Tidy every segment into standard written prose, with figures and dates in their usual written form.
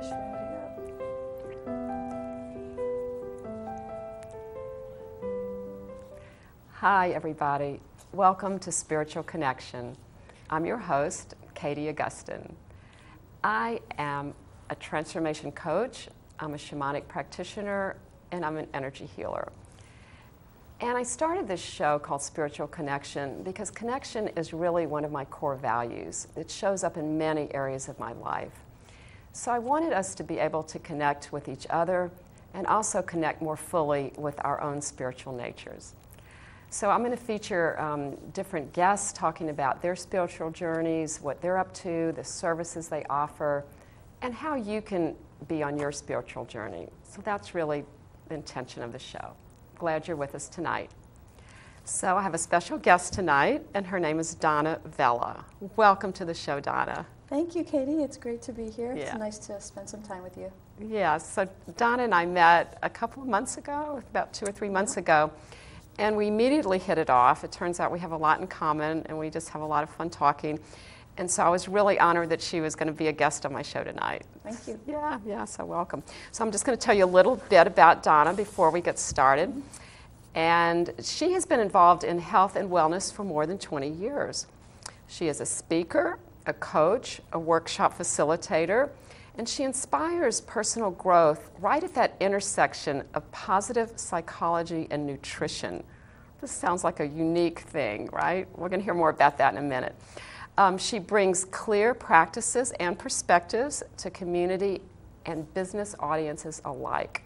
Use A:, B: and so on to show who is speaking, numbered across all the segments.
A: push ready to go.
B: Hi, everybody. Welcome to Spiritual Connection. I'm your host, Katie Augustyn. I am a transformation coach, I'm a shamanic practitioner, and I'm an energy healer. And I started this show called Spiritual Connection because connection is really one of my core values. It shows up in many areas of my life. So I wanted us to be able to connect with each other and also connect more fully with our own spiritual natures. So I'm going to feature different guests talking about their spiritual journeys, what they're up to, the services they offer, and how you can be on your spiritual journey. So that's really the intention of the show. Glad you're with us tonight. So I have a special guest tonight, and her name is Donna Vella. Welcome to the show, Donna.
A: Thank you, Katie. It's great to be here.
B: Yeah.
A: It's nice to spend some time with you.
B: Yeah, so Donna and I met a couple of months ago, about 2 or 3 months ago, and we immediately hit it off. It turns out we have a lot in common, and we just have a lot of fun talking. And so I was really honored that she was going to be a guest on my show tonight.
A: Thank you.
B: Yeah, so welcome. So I'm just going to tell you a little bit about Donna before we get started. And she has been involved in health and wellness for more than 20 years. She is a speaker, a coach, a workshop facilitator, and she inspires personal growth right at that intersection of positive psychology and nutrition. This sounds like a unique thing, right? We're going to hear more about that in a minute. She brings clear practices and perspectives to community and business audiences alike.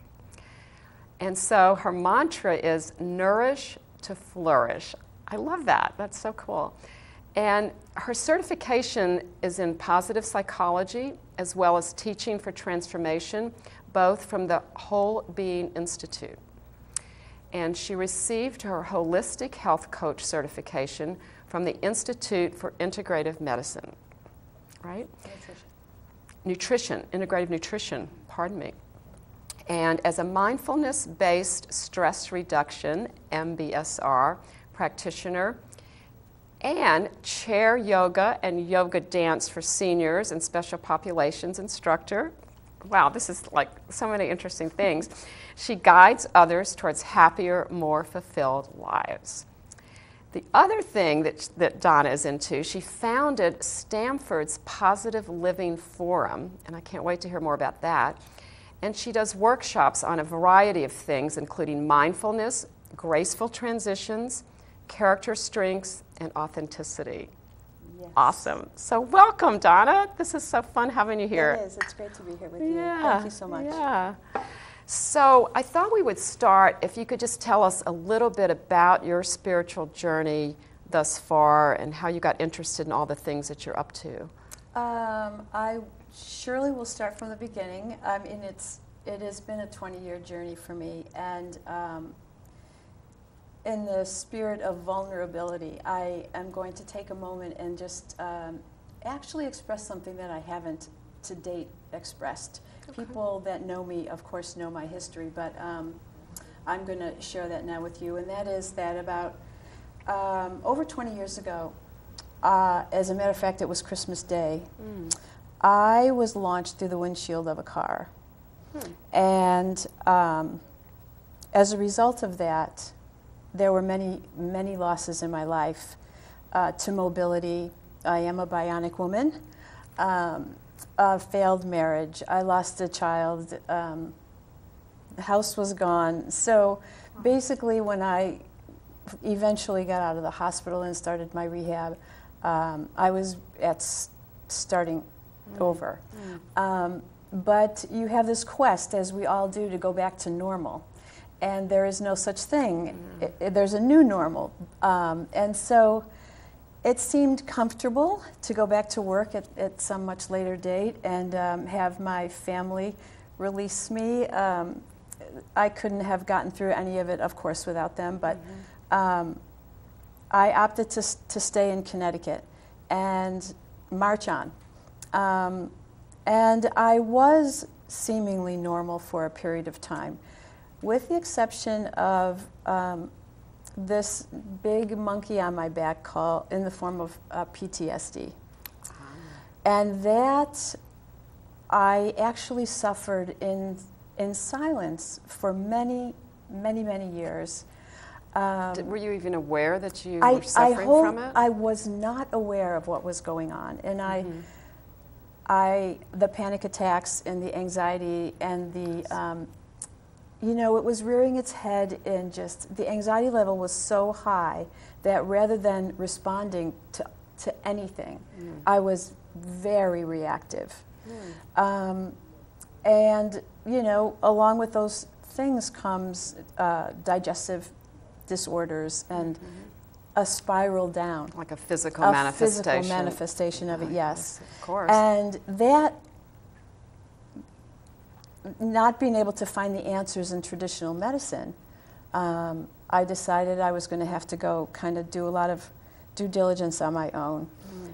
B: And so her mantra is nourish to flourish. I love that. That's so cool. And her certification is in positive psychology as well as teaching for transformation, both from the Whole Being Institute. And she received her holistic health coach certification from the Institute for Integrative Medicine, right? Integrative nutrition, pardon me. And as a mindfulness-based stress reduction, MBSR, practitioner, and chair yoga and yoga dance for seniors and special populations instructor. Wow, this is like so many interesting things. She guides others towards happier, more fulfilled lives. The other thing that Donna is into, she founded Stanford's Positive Living Forum, and I can't wait to hear more about that. And she does workshops on a variety of things, including mindfulness, graceful transitions, character strengths, and authenticity.
A: Yes.
B: Awesome. So welcome, Donna. This is so fun having you here.
A: It is. It's great to be here with you.
B: Yeah.
A: Thank you so much.
B: Yeah. So I thought we would start, if you could just tell us a little bit about your spiritual journey thus far and how you got interested in all the things that you're up to.
A: I surely will start from the beginning. I mean, it has been a 20-year journey for me, and in the spirit of vulnerability, I am going to take a moment and just actually express something that I haven't to date expressed. Okay. People that know me, of course, know my history, but I'm going to share that now with you, and that is that about over 20 years ago, as a matter of fact, it was Christmas Day, I was launched through the windshield of a car. And as a result of that, there were many, many losses in my life to mobility. I am a bionic woman. A failed marriage. I lost a child. The house was gone. So basically, when I eventually got out of the hospital and started my rehab, I was at starting over. But you have this quest, as we all do, to go back to normal. And there is no such thing. There's a new normal. And so it seemed comfortable to go back to work at some much later date and have my family release me. I couldn't have gotten through any of it, of course, without them, but I opted to stay in Connecticut and march on. And I was seemingly normal for a period of time, with the exception of this big monkey on my back in the form of PTSD. And that I actually suffered in silence for many, many, many years.
B: Were you even aware that you were suffering from it?
A: I was not aware of what was going on, and the panic attacks and the anxiety and the, you know, it was rearing its head, and just the anxiety level was so high that rather than responding to anything, I was very reactive. And, you know, along with those things comes digestive disorders and a spiral down.
B: Like a physical manifestation.
A: A physical manifestation of it, yes.
B: Of course.
A: And that, not being able to find the answers in traditional medicine, I decided I was going to have to go kind of do a lot of due diligence on my own,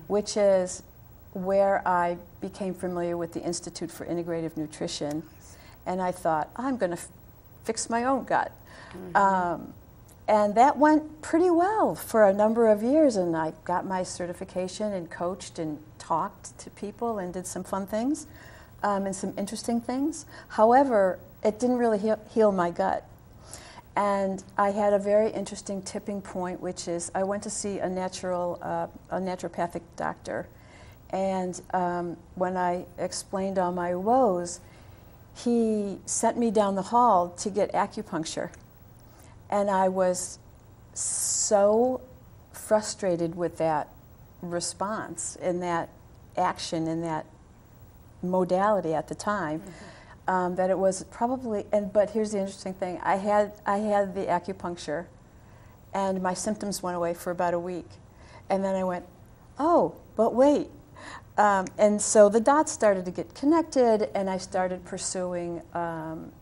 A: which is where I became familiar with the Institute for Integrative Nutrition. And I thought, I'm going to fix my own gut. And that went pretty well for a number of years, and I got my certification and coached and talked to people and did some fun things and some interesting things. However, it didn't really heal my gut. And I had a very interesting tipping point, which is I went to see a naturopathic doctor. And when I explained all my woes, he sent me down the hall to get acupuncture. And I was so frustrated with that response and that action and that modality at the time that it was probably, but here's the interesting thing, I had the acupuncture and my symptoms went away for about a week. And then I went, oh, but wait. And so the dots started to get connected, and I started pursuing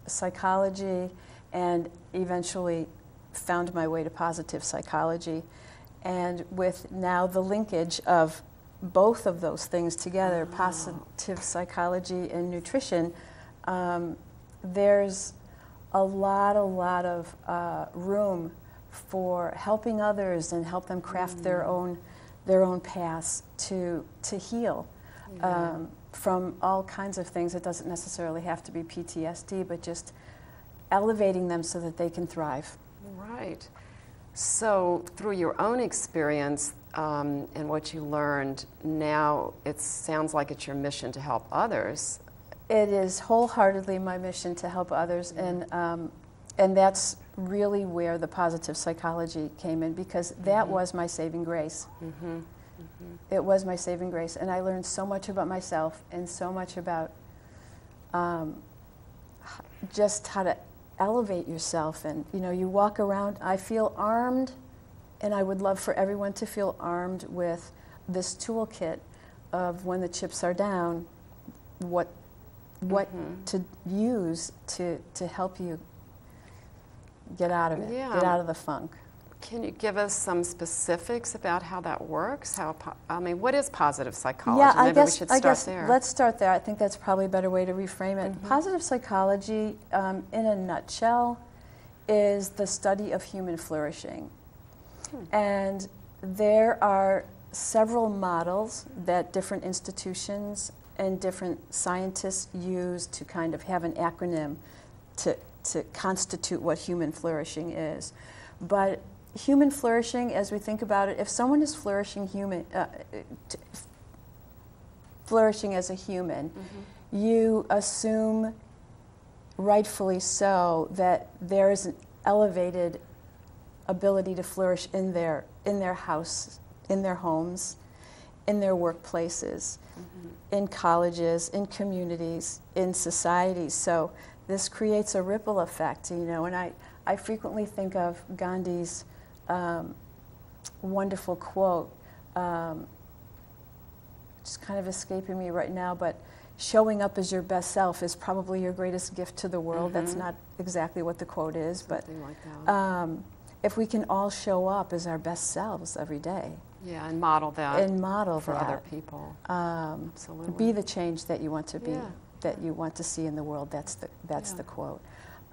A: psychology, and eventually found my way to positive psychology. And with now the linkage of both of those things together, positive psychology and nutrition, there's a lot of room for helping others and help them craft their own paths to heal from all kinds of things. It doesn't necessarily have to be PTSD, but just elevating them so that they can thrive.
B: Right. So through your own experience and what you learned, now it sounds like it's your mission to help others.
A: It is wholeheartedly my mission to help others, and that's really where the positive psychology came in, because that was my saving grace. It was my saving grace, and I learned so much about myself and so much about just how to elevate yourself. And you know, you walk around, I feel armed, and I would love for everyone to feel armed with this toolkit of when the chips are down, what to use to help you get out of it, get out of the funk.
B: Can you give us some specifics about how that works? I mean, what is positive psychology?
A: Yeah,
B: Maybe we should start there.
A: Let's start there. I think that's probably a better way to reframe it. Positive psychology, in a nutshell, is the study of human flourishing. And there are several models that different institutions and different scientists use to kind of have an acronym to constitute what human flourishing is. But human flourishing, as we think about it, if someone is flourishing flourishing as a human, you assume, rightfully so, that there is an elevated ability to flourish in their house, in their homes, in their workplaces, in colleges, in communities, in societies. So this creates a ripple effect, you know, and I frequently think of Gandhi's wonderful quote, just kind of escaping me right now, but showing up as your best self is probably your greatest gift to the world. That's not exactly what the quote is, but
B: like that.
A: If we can all show up as our best selves every day.
B: Yeah, and model that.
A: And model
B: for
A: that.
B: other people. Absolutely.
A: Be the change that you want to be, that you want to see in the world. That's the quote.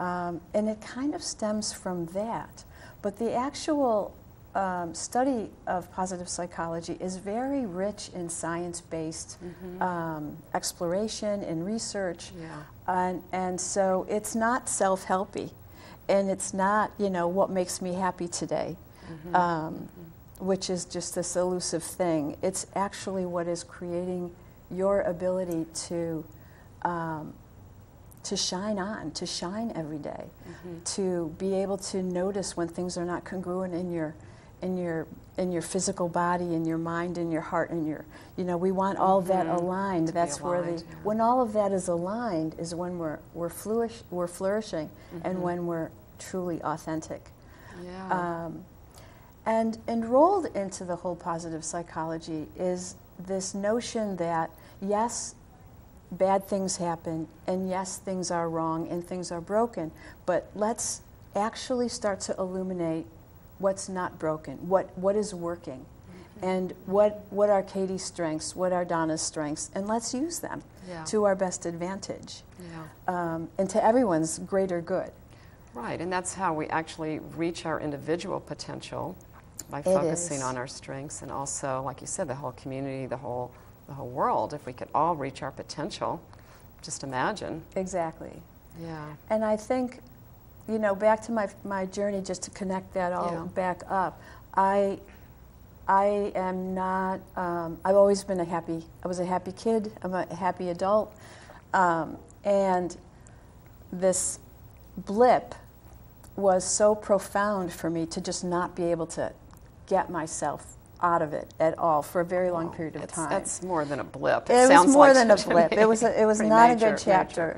A: And it kind of stems from that. But the actual study of positive psychology is very rich in science-based exploration and research, and so it's not self-helpy, and it's not, you know, what makes me happy today, which is just this elusive thing. It's actually what is creating your ability to shine on, to shine every day, to be able to notice when things are not congruent in your physical body, in your mind, in your heart, in your, you know, we want all that aligned. That's where when all of that is aligned is when we're flourishing, and when we're truly authentic. And enrolled into the whole positive psychology is this notion that, yes, bad things happen, and yes, things are wrong and things are broken, but let's actually start to illuminate what's not broken, what is working, and what are Katie's strengths, what are Donna's strengths, and let's use them to our best advantage, and to everyone's greater good.
B: Right, and that's how we actually reach our individual potential, by focusing on our strengths, and also, like you said, the whole community, the whole world. If we could all reach our potential, just imagine.
A: Exactly.
B: Yeah.
A: And I think, you know, back to my journey, just to connect that all back up, I am not, I've always been I was a happy kid, I'm a happy adult, and this blip was so profound for me to just not be able to get myself out of it at all for a very long period of time.
B: That's more than a blip.
A: It was more than a blip. It was not a good chapter.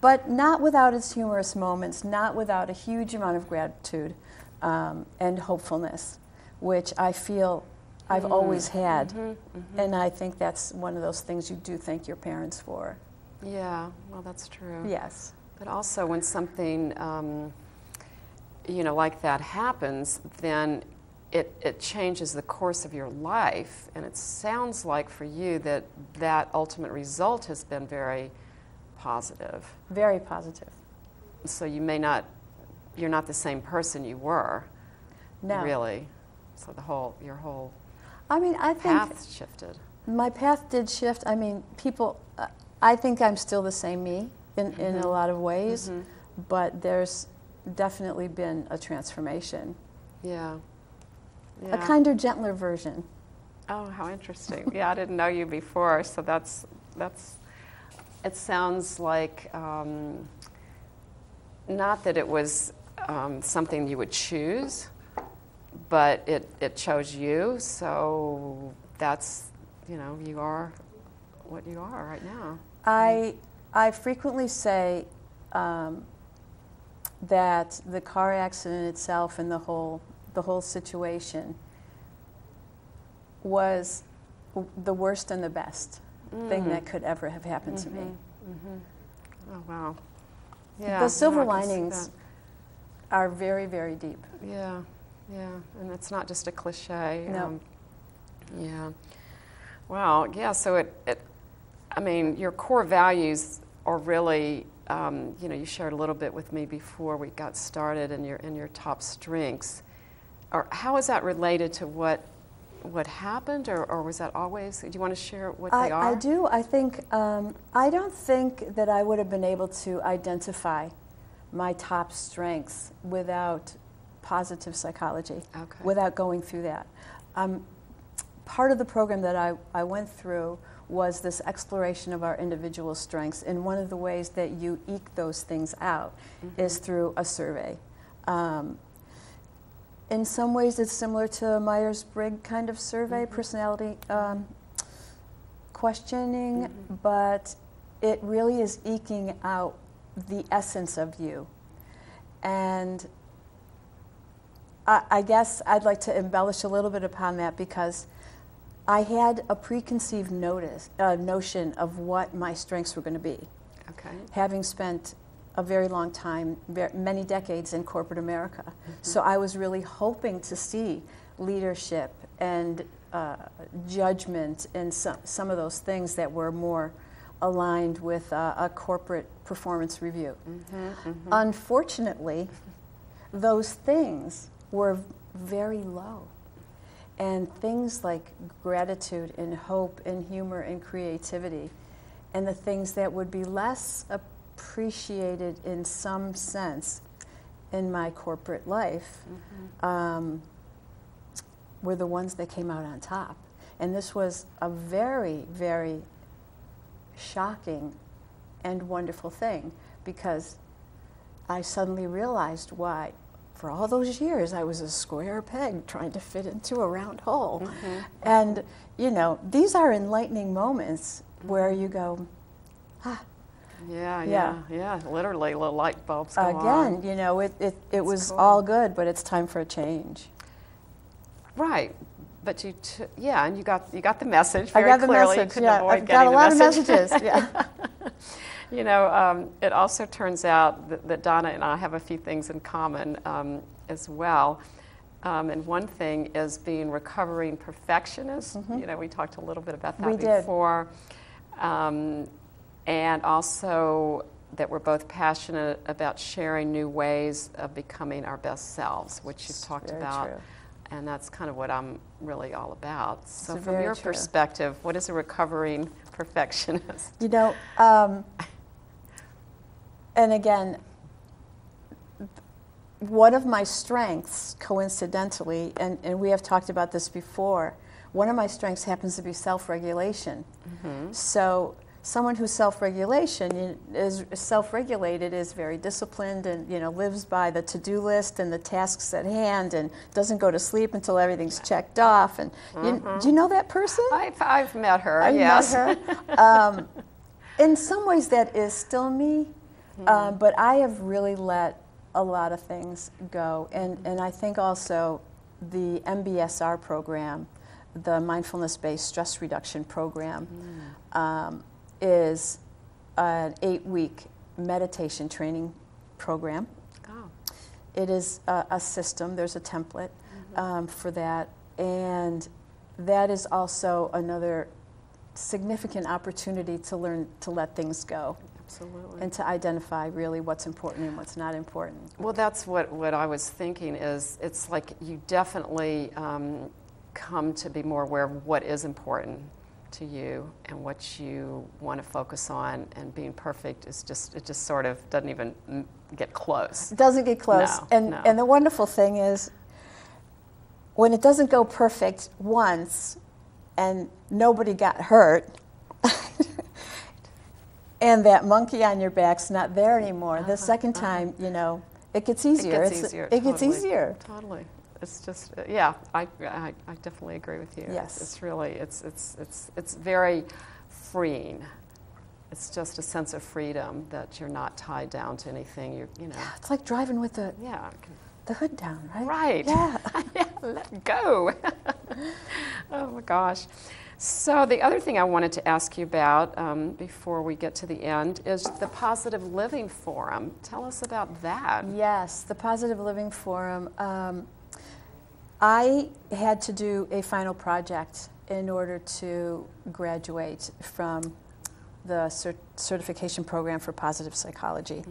A: But not without its humorous moments, not without a huge amount of gratitude and hopefulness, which I feel I've always had. And I think that's one of those things you do thank your parents for.
B: Yeah, well, that's true.
A: Yes.
B: But also when something, you know, like that happens, then it changes the course of your life. And it sounds like for you that ultimate result has been very positive.
A: Very positive.
B: So you're not the same person you were.
A: No.
B: Really. So your whole
A: I think
B: path shifted.
A: My path did shift. I mean, people, I think I'm still the same me in a lot of ways, but there's definitely been a transformation.
B: Yeah.
A: A kinder, gentler version.
B: Oh, how interesting. Yeah, I didn't know you before, so that's it sounds like, not that it was something you would choose, but it chose you, so that's, you know, you are what you are right now.
A: I frequently say that the car accident itself and the whole situation was the worst and the best thing that could ever have happened to me.
B: Oh, wow. Yeah,
A: the silver linings are very, very deep.
B: Yeah, yeah, and it's not just a cliche.
A: No.
B: Yeah. Wow, yeah, so I mean, your core values are really, you know, you shared a little bit with me before we got started, and your top strengths. Or how is that related to what happened, or was that always? Do you want to share what they are?
A: I do. I think I don't think that I would have been able to identify my top strengths without positive psychology, without going through that. Part of the program that I went through was this exploration of our individual strengths, and one of the ways that you eke those things out is through a survey. In some ways, it's similar to a Myers-Briggs kind of survey, personality questioning, but it really is eking out the essence of you. And I guess I'd like to embellish a little bit upon that, because I had a preconceived notion of what my strengths were going to be. Okay. Having spent a very long time, many decades in corporate America. So I was really hoping to see leadership and judgment and some of those things that were more aligned with a corporate performance review. Unfortunately, those things were very low. And things like gratitude and hope and humor and creativity, and the things that would be less appreciated in some sense in my corporate life, were the ones that came out on top. And this was a very, very shocking and wonderful thing, because I suddenly realized why, for all those years, I was a square peg trying to fit into a round hole. And, you know, these are enlightening moments where you go, ah.
B: Yeah, literally, little light bulbs go on.
A: Again, you know, it was
B: cool.
A: all good, but it's time for a change.
B: Right. But and you got the message
A: I
B: very
A: got the
B: clearly.
A: message,
B: You couldn't
A: yeah.
B: avoid
A: I've got a
B: getting
A: lot
B: the
A: of
B: message.
A: messages, yeah.
B: You know, it also turns out that Donna and I have a few things in common as well. And one thing is being recovering perfectionists. You know, we talked a little bit about that before. And also that we're both passionate about sharing new ways of becoming our best selves, which you've talked about.
A: True.
B: And that's kind of what I'm really all about. So
A: It's
B: from your
A: true.
B: perspective, what is a recovering perfectionist?
A: You know, and again, one of my strengths, coincidentally, and we have talked about this before, one of my strengths happens to be self-regulation. So someone who's self-regulated is very disciplined and, you know, lives by the to-do list and the tasks at hand and doesn't go to sleep until everything's checked off. And do you know that person?
B: I've met her,
A: I've
B: yes.
A: met her. In some ways that is still me, but I have really let a lot of things go. And I think also the MBSR program, the mindfulness-based stress reduction program, is an 8-week meditation training program.
B: Oh.
A: It is a system, there's a template for that, and that is also another significant opportunity to learn to let things go.
B: Absolutely.
A: And to identify really what's important and what's not important.
B: Well, that's what I was thinking is, it's like you definitely come to be more aware of what is important to you and what you want to focus on, and being perfect is just, it just sort of doesn't even get close.
A: It doesn't get close.
B: No.
A: And the wonderful thing is, when it doesn't go perfect once and nobody got hurt, and that monkey on your back's not there anymore, the second time, you know, it gets easier.
B: It gets easier.
A: It gets easier.
B: Totally. It's just, yeah, I definitely agree with you.
A: Yes.
B: It's really, it's very freeing. It's just a sense of freedom that you're not tied down to anything. You know.
A: Yeah, it's like driving with the hood down, right?
B: Right.
A: Yeah.
B: Yeah, let go. Oh my gosh. So the other thing I wanted to ask you about before we get to the end is the Positive Living Forum. Tell us about that.
A: Yes, the Positive Living Forum. I had to do a final project in order to graduate from the certification program for positive psychology.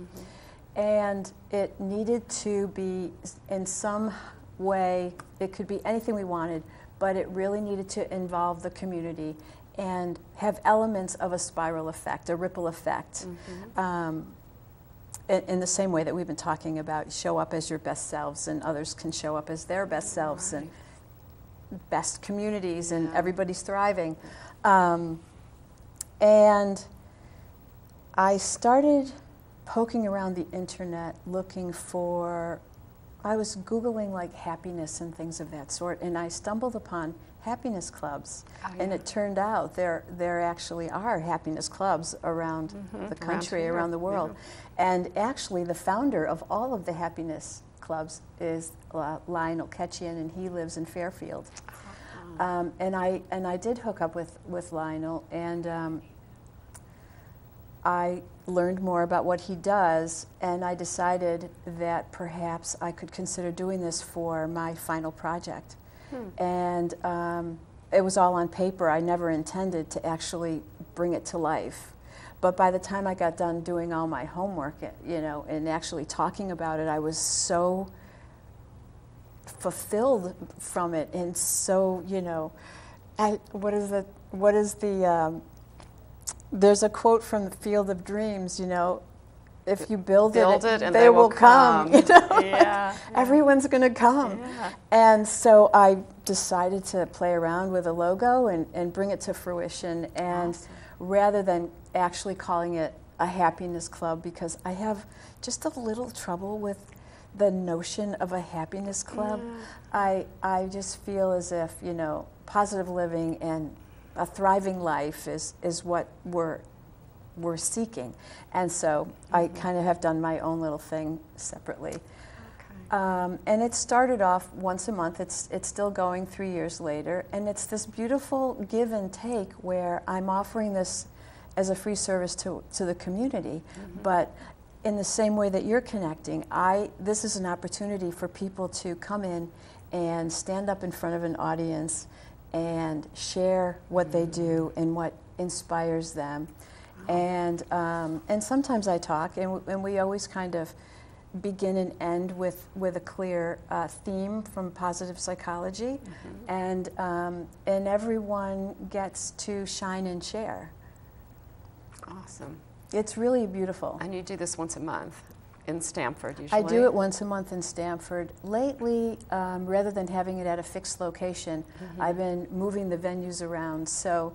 A: And it needed to be in some way, it could be anything we wanted, but it really needed to involve the community and have elements of a spiral effect, a ripple effect. In the same way that we've been talking about, show up as your best selves and others can show up as their best selves, and best communities, and everybody's thriving. And I started poking around the internet looking for, I was Googling like happiness and things of that sort, and I stumbled upon happiness clubs. And it turned out there actually are happiness clubs around the country, around the world. And actually the founder of all of the happiness clubs is Lionel Ketchian, and he lives in Fairfield. And I did hook up with Lionel, and I learned more about what he does, and I decided that perhaps I could consider doing this for my final project. And it was all on paper. I never intended to actually bring it to life. But by the time I got done doing all my homework, you know, and actually talking about it, I was so fulfilled from it, and so, you know, what is the there's a quote from the Field of Dreams, you know, if you build it
B: and
A: they will come. You know?
B: Yeah.
A: Everyone's going to come.
B: Yeah.
A: And so I decided to play around with a logo and bring it to fruition, and
B: Awesome.
A: rather than actually calling it a happiness club, because I have just a little trouble with the notion of a happiness club.
B: Yeah.
A: I just feel as if, you know, positive living and a thriving life is what we're seeking. And so I kind of have done my own little thing separately.
B: Okay.
A: And it started off once a month. It's still going 3 years later. And it's this beautiful give and take where I'm offering this as a free service to the community. But in the same way that you're connecting, this is an opportunity for people to come in and stand up in front of an audience and share what they do and what inspires them. And sometimes I talk, and we always kind of begin and end with a clear theme from positive psychology, and everyone gets to shine and share.
B: Awesome.
A: It's really beautiful.
B: And you do this once a month in Stamford usually?
A: I do it once a month in Stamford. Lately, rather than having it at a fixed location, I've been moving the venues around. So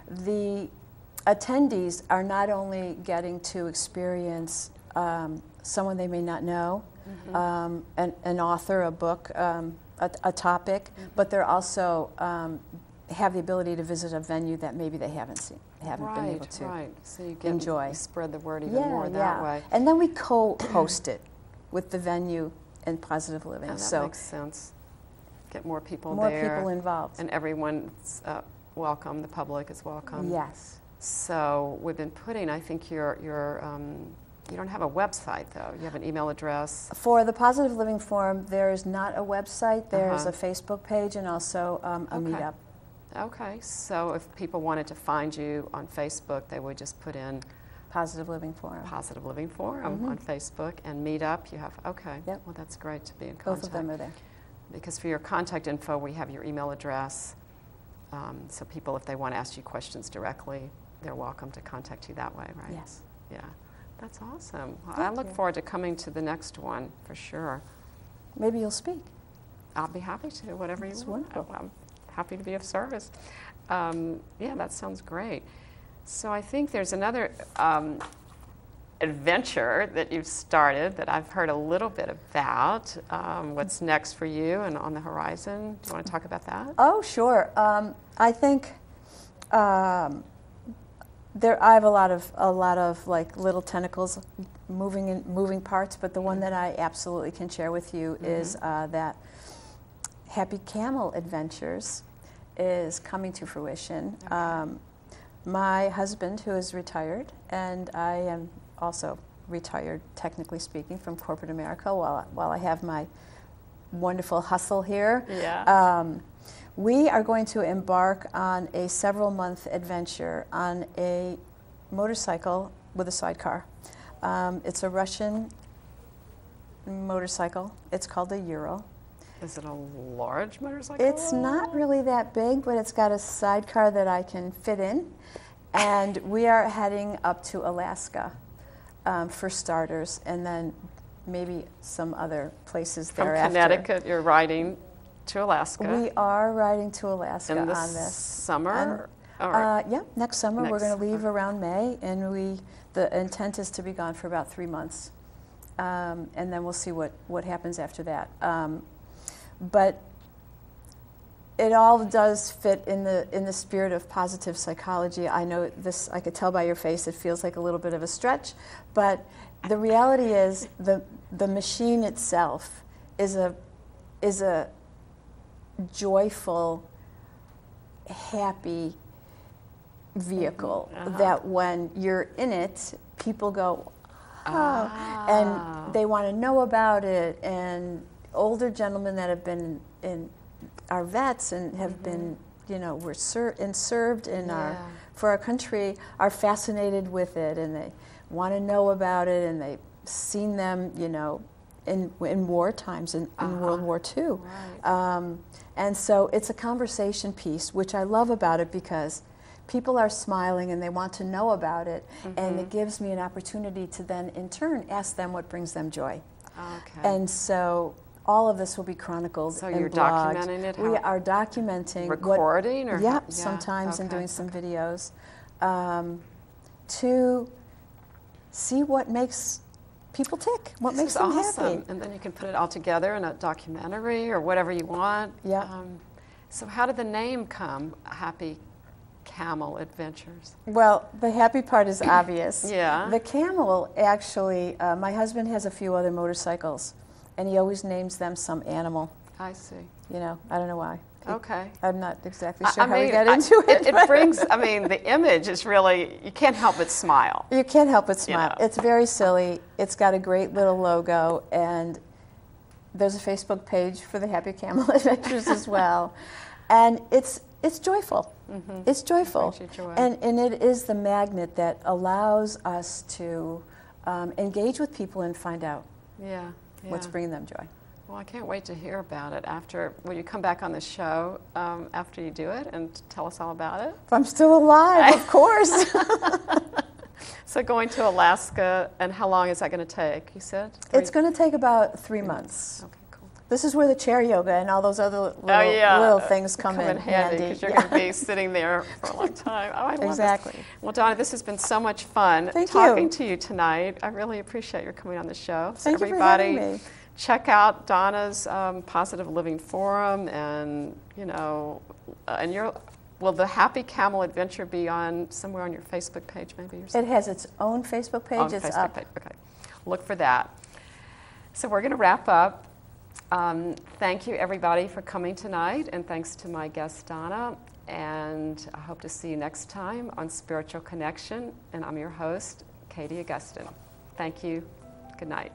A: the attendees are not only getting to experience someone they may not know, an author, a book, a topic, but they're also have the ability to visit a venue that maybe they haven't been able to
B: So you
A: enjoy.
B: You spread the word even more that way.
A: And then we co-host it with the venue and Positive Living.
B: Oh, that
A: so
B: makes sense. Get more people
A: more
B: there.
A: people involved.
B: And everyone's welcome. The public is welcome.
A: Yes.
B: So we've been putting, I think you don't have a website though. You have an email address.
A: For the Positive Living Forum, there is not a website. There's a Facebook page and also a meetup.
B: Okay, so if people wanted to find you on Facebook, they would just put in
A: Positive Living Forum.
B: Positive Living Forum on Facebook, and Meetup. You have, okay.
A: Yep.
B: Well, that's great to be in contact.
A: Both of them are there.
B: Because for your contact info, we have your email address. So people, if they want to ask you questions directly, they're welcome to contact you that way, right?
A: Yes.
B: Yeah, that's awesome. Well, I
A: Thank
B: look
A: you.
B: forward to coming to the next one for sure.
A: Maybe you'll speak.
B: I'll be happy to, whatever
A: That's
B: you want.
A: wonderful.
B: I'm happy to be of service. Yeah, that sounds great. So I think there's another adventure that you've started that I've heard a little bit about. What's next for you and on the horizon? Do you want to talk about that?
A: Oh, sure. I think I have a lot of like little tentacles moving parts, but the one that I absolutely can share with you is that Happy Camel Adventures is coming to fruition.
B: Okay.
A: My husband, who is retired, and I am also retired, technically speaking, from corporate America, while I have my wonderful hustle here.
B: Yeah.
A: We are going to embark on a several-month adventure on a motorcycle with a sidecar. It's a Russian motorcycle. It's called a Euro.
B: Is it a large motorcycle?
A: It's not really that big, but it's got a sidecar that I can fit in. And we are heading up to Alaska for starters, and then maybe some other places
B: From
A: thereafter.
B: Connecticut, you're riding to Alaska.
A: We are riding to Alaska
B: in the
A: on this.
B: summer? All right.
A: Yeah, next summer. We're
B: Next
A: going to leave
B: summer.
A: around May, and the intent is to be gone for about 3 months. And then we'll see what happens after that. But it all does fit in the spirit of positive psychology. I know this, I could tell by your face, it feels like a little bit of a stretch, but the reality is the machine itself is a joyful, happy vehicle that when you're in it, people go, oh, and they want to know about it, and older gentlemen that have been in our vets and have been, were served in for our country are fascinated with it, and they want to know about it, and they've seen them, in war times, in World War II.
B: Right.
A: And so it's a conversation piece, which I love about it because people are smiling and they want to know about it, and it gives me an opportunity to then, in turn, ask them what brings them joy.
B: Okay.
A: And so all of this will be chronicled
B: So
A: and
B: you're
A: blogged.
B: documenting it?
A: We are documenting.
B: Recording? Or
A: Yep,
B: yeah,
A: sometimes, and
B: okay,
A: doing some
B: okay.
A: videos to see what makes people tick, what
B: This
A: makes
B: is
A: them
B: awesome.
A: happy.
B: And then you can put it all together in a documentary or whatever you want.
A: Yeah.
B: So how did the name come, Happy Camel Adventures?
A: Well, the happy part is obvious.
B: Yeah.
A: The camel, actually, my husband has a few other motorcycles, and he always names them some animal.
B: I see.
A: You know, I don't know why.
B: Okay.
A: I'm not exactly sure how we
B: mean,
A: got into it.
B: It
A: but
B: brings, I mean, the image is really, you can't help but smile.
A: You can't help but smile.
B: know.
A: It's very silly. It's got a great little logo, and there's a Facebook page for the Happy Camel Adventures as well. And it's joyful. It's joyful.
B: It brings you joy.
A: And it is the magnet that allows us to engage with people and find out
B: Yeah.
A: what's bringing them joy.
B: Well, I can't wait to hear about it after, will you come back on the show after you do it and tell us all about it?
A: If I'm still alive, of course.
B: So going to Alaska, and how long is that going to take, you said?
A: It's going to take about 3 months.
B: Okay, cool.
A: This is where the chair yoga and all those other little things come in handy.
B: Because you're going to be sitting there for a long time. Oh, I love
A: Exactly.
B: this. Well, Donna, this has been so much fun
A: Thank
B: talking
A: you.
B: to you tonight. I really appreciate your coming on the show. So
A: Thank you for
B: everybody,
A: having me.
B: check out Donna's Positive Living Forum, and and will the Happy Camel Adventure be on somewhere on your Facebook page, maybe? Or
A: It
B: something?
A: has its own Facebook page.
B: On
A: It's
B: Facebook
A: up.
B: page. Okay, look for that. So we're going to wrap up. Thank you, everybody, for coming tonight, and thanks to my guest, Donna. And I hope to see you next time on Spiritual Connection. And I'm your host, Katie Augustyn. Thank you. Good night.